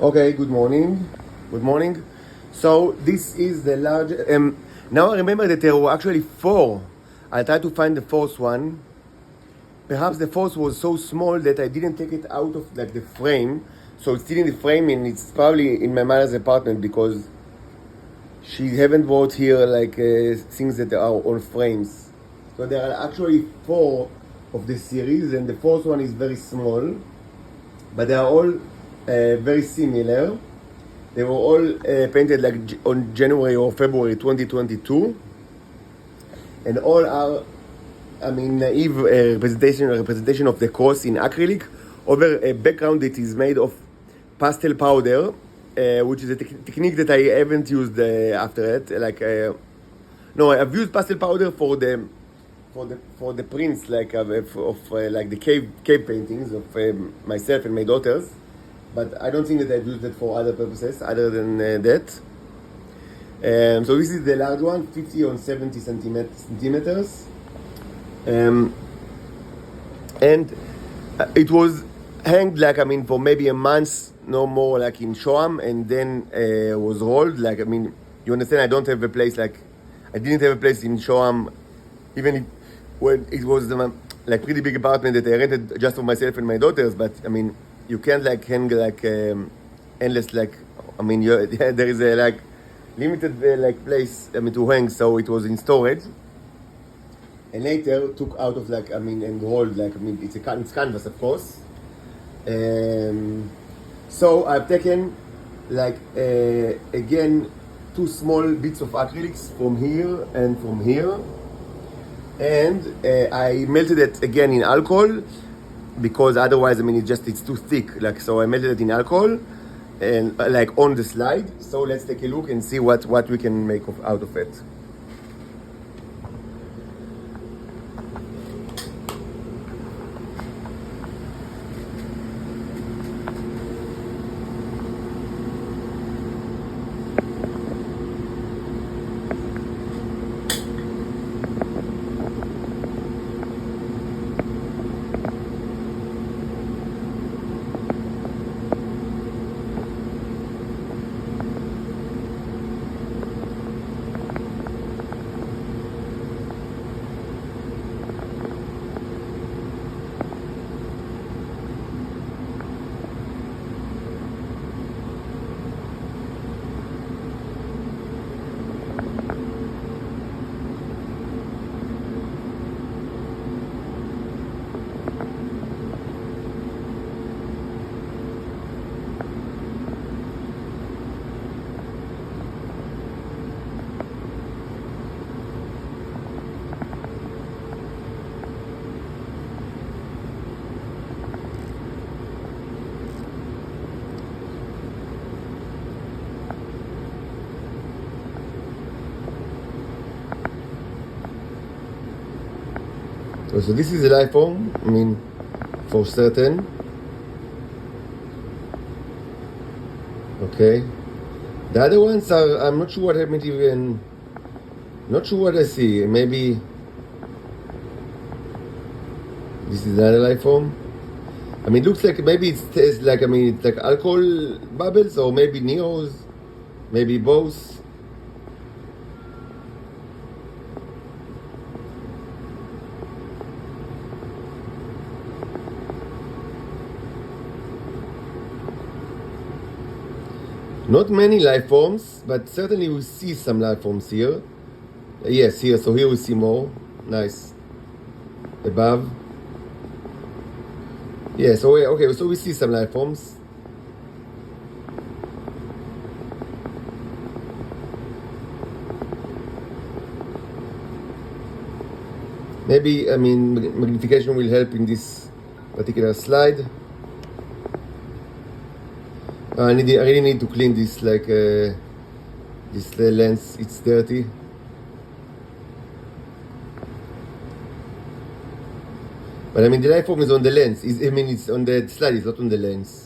Okay, good morning. Good morning. So this is the large. Now I remember that there were actually four. I tried to find the fourth one. Perhaps the fourth was so small that I didn't take it out of like the frame. So it's still in the frame and it's probably in my mother's apartment because she haven't brought here like things that are on frames. So there are actually four of the series, and the fourth one is very small, but they are all very similar. They were all painted like on January or February 2022, and all are, I mean, naive representation of the cross in acrylic over a background that is made of pastel powder, which is a technique that I haven't used after it. No, I've used pastel powder for the prints like of like the cave paintings of myself and my daughters, but I don't think that I've used it for other purposes other than that. So this is the large one, 50 on 70 centimeters. And it was hanged like, I mean, for maybe a month, no more, like in Shoam, and then was rolled. Like, I mean, you understand, I don't have a place like, I didn't have a place in Shoam, even if, when it was like pretty big apartment that I rented just for myself and my daughters. But I mean, you can't like hang like endless, like, I mean, there is a like limited like place, I mean, to hang. So it was in storage, and later took out of like, I mean, and rolled, like, I mean, it's canvas, of course. So I've taken like again 2 small bits of acrylics from here and from here, and I melted it again in alcohol because otherwise, I mean, it's too thick. Like, so I melted it in alcohol and like on the slide. So let's take a look and see what we can make out of it. So this is the life form, I mean, for certain. Okay. The other ones are, I'm not sure what happened even, not sure what I see. Maybe this is another life form. I mean, it looks like maybe it's like, I mean, it's like alcohol bubbles, or maybe neos, maybe both. Not many life forms, but certainly we see some life forms here. Yes, here. So here we see more. Nice. Above. Yeah. So okay. So we see some life forms. Maybe, I mean, magnification will help in this particular slide. I really need to clean this, like this lens. It's dirty. But I mean, the light form is on the lens. I mean, it's on the slide. It's not on the lens.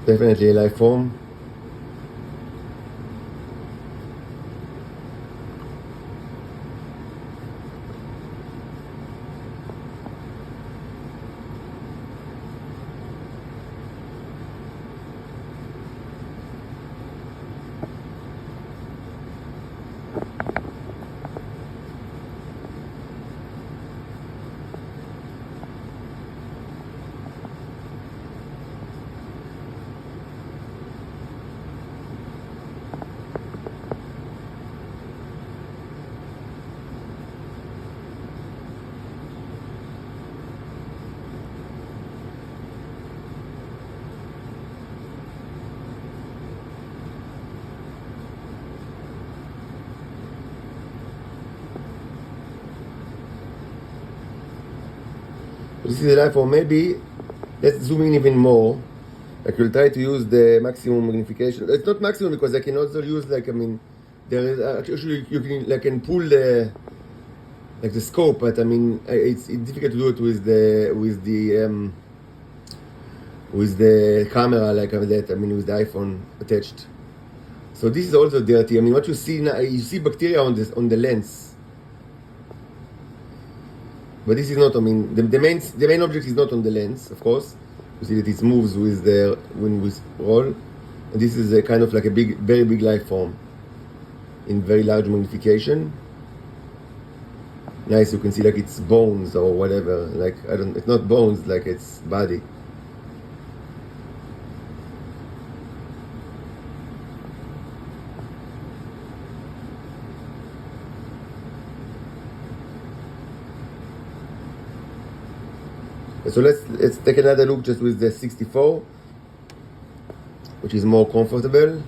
Definitely a life form. This is a life form. Maybe let's zoom in even more. Like we'll try to use the maximum magnification. It's not maximum because I can also use like, I mean, there is actually you can like can pull the like the scope, but I mean it's difficult to do it with the camera like that. I mean with the iPhone attached. So this is also dirty. I mean what you see now, you see bacteria on the lens. But this is not, I mean, the main object is not on the lens, of course. You see that it moves when we roll. And this is a kind of like a very big life form in very large magnification. Nice, you can see like it's bones or whatever. Like, it's not bones, like it's body. So let's take another look just with the 64, which is more comfortable.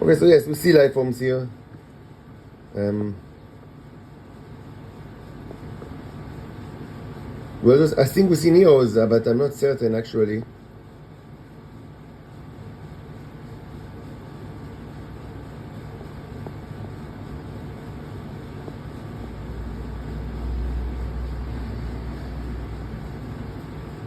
Okay, so yes, we see life forms here. Well, I think we see Neos, but I'm not certain actually.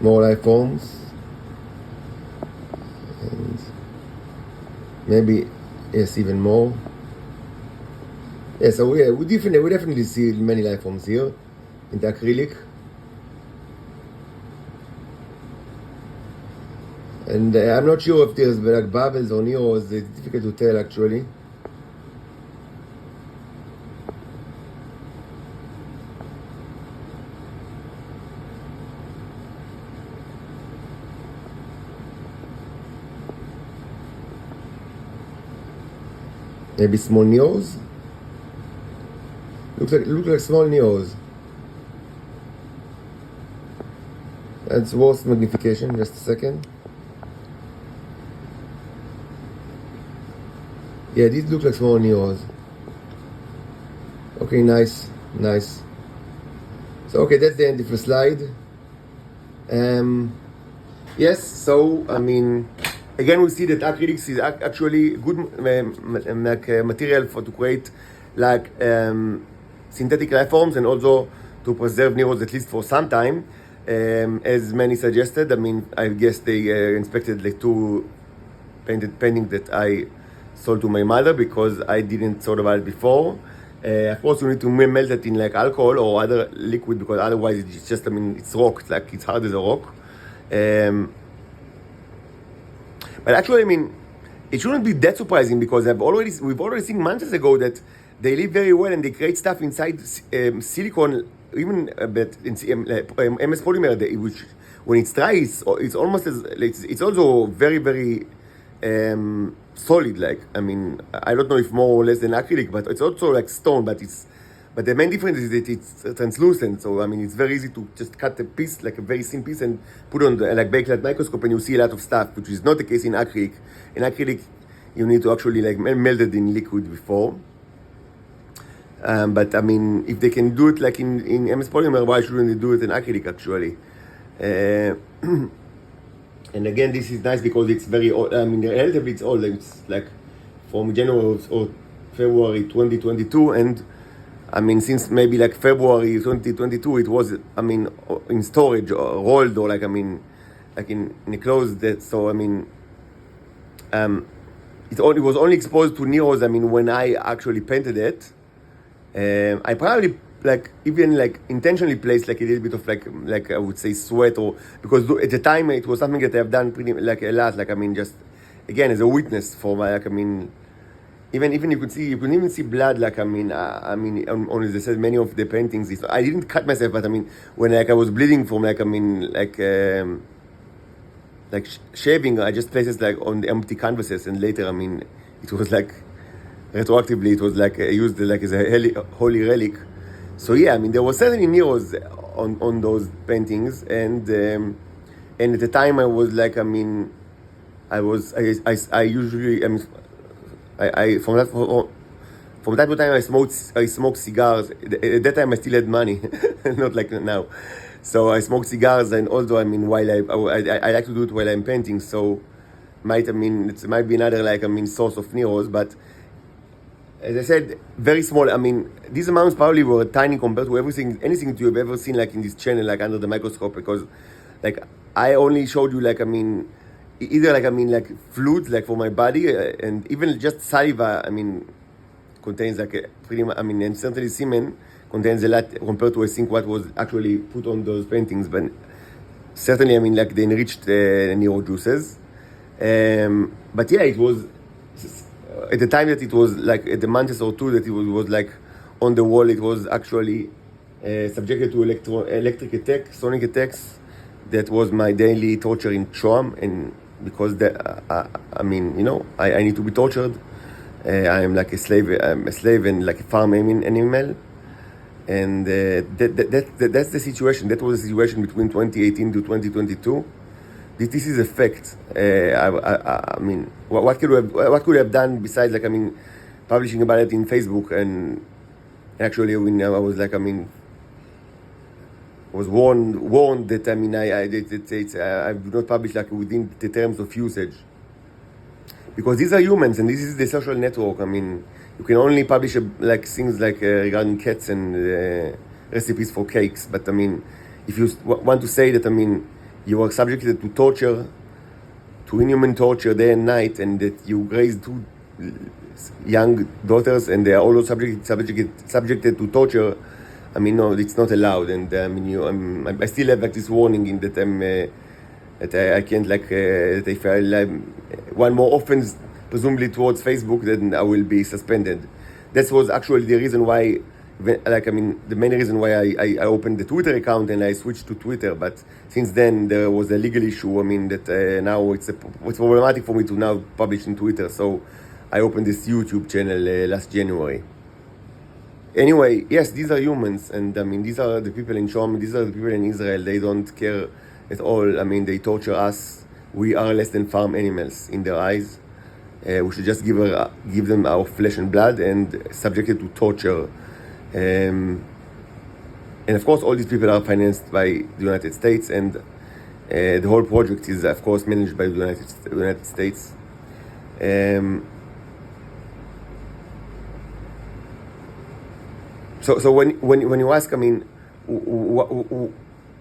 More life forms, and maybe yes, even more. Yeah, so we definitely see many life forms here in the acrylic, and I'm not sure if there's like bubbles or neos. It's difficult to tell actually. Maybe small neos. Look like small neos. That's worse magnification. Just a second. Yeah, these look like small neos. Okay, nice. So okay, that's the end of the slide. Yes. So I mean. Again, we see that acrylics is actually good material to create like synthetic life forms and also to preserve neurons at least for some time, as many suggested. I mean, I guess they inspected like two paintings that I sold to my mother because I didn't thought about it before. Of course, you need to melt it in like alcohol or other liquid because otherwise it's just, I mean, it's rock. It's like it's hard as a rock. But actually, I mean, it shouldn't be that surprising because we've already seen months ago that they live very well and they create stuff inside silicone, even but in MS polymer, which when it's dry, it's almost as it's also very solid. Like, I mean, I don't know if more or less than acrylic, but it's also like stone. But the main difference is that it's translucent. So I mean, it's very easy to just cut a piece, like a very thin piece, and put on the like backlight microscope, and you see a lot of stuff, which is not the case in acrylic. In acrylic, you need to actually like melt it in liquid before. But I mean, if they can do it like in MS polymer, why shouldn't they do it in acrylic actually? And again, this is nice because it's very old. I mean, relatively it's old. It's like from January or February 2022, and I mean, since maybe like February 2022, it was, I mean, in storage or rolled or like, I mean, like in a closed that. So I mean, it was only exposed to Nero's, I mean, when I actually painted it. I probably like even like intentionally placed like a little bit of like I would say sweat, or because at the time it was something that I've done pretty like a lot, like I mean, just again as a witness for my, like I mean, even you could even see blood, like I mean on as I said, many of the paintings, I didn't cut myself, but I mean when like I was bleeding from like I mean like shaving, I just placed it like on the empty canvases, and later I mean it was like retroactively it was like used like as a holy relic. So yeah, I mean there was certainly Nero's on those paintings, and at the time I was like I mean I usually I from time to time I smoked cigars. At that time I still had money, not like now. So I smoked cigars, and although I mean while I like to do it while I'm painting, so it might be another like I mean source of Nero's, but as I said, very small. I mean, these amounts probably were tiny compared to anything you've ever seen like in this channel, like under the microscope, because like I only showed you like I mean either like I mean like fluids like for my body, and even just saliva I mean contains like a pretty much, I mean, and certainly semen contains a lot compared to I think what was actually put on those paintings, but certainly I mean like the enriched Nero juices. But yeah, it was at the time that it was like at the months or two that it was like on the wall, it was actually subjected to electric attack, sonic attacks. That was my daily torture in Shoam, and because I mean, you know, I need to be tortured. I am like a slave. I'm a slave and like a farm animal, and that's the situation. That was the situation between 2018 to 2022. This is a fact. I mean, what could we have done besides like I mean, publishing about it in Facebook, and actually when I was like I mean, was warned that I mean I do not publish like within the terms of usage, because these are humans and this is the social network. I mean, you can only publish like things like regarding cats and recipes for cakes, but I mean, if you want to say that I mean you are subjected to torture, to inhuman torture day and night, and that you raise two young daughters and they are all subjected to torture, I mean, no, it's not allowed. And I mean, I still have like this warning in that I can't like that if I one more offense presumably towards Facebook, then I will be suspended. That was actually the reason why, like I mean, the main reason why I opened the Twitter account and I switched to Twitter. But since then there was a legal issue. I mean that now it's problematic for me to now publish in Twitter. So I opened this YouTube channel last January. Anyway, yes, these are humans, and I mean these are the people in Shoam. These are the people in Israel. They don't care at all. I mean, they torture us. We are less than farm animals in their eyes. We should just give them our flesh and blood and subjected to torture. And of course, all these people are financed by the United States, and the whole project is, of course, managed by the United States. So when you ask, I mean,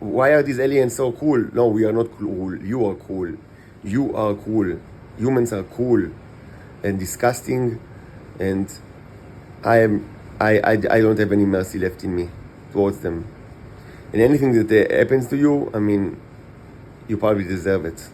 why are these aliens so cool? No, we are not cool. You are cool. You are cool. Humans are cool and disgusting, and I don't have any mercy left in me towards them. And anything that happens to you, I mean, you probably deserve it.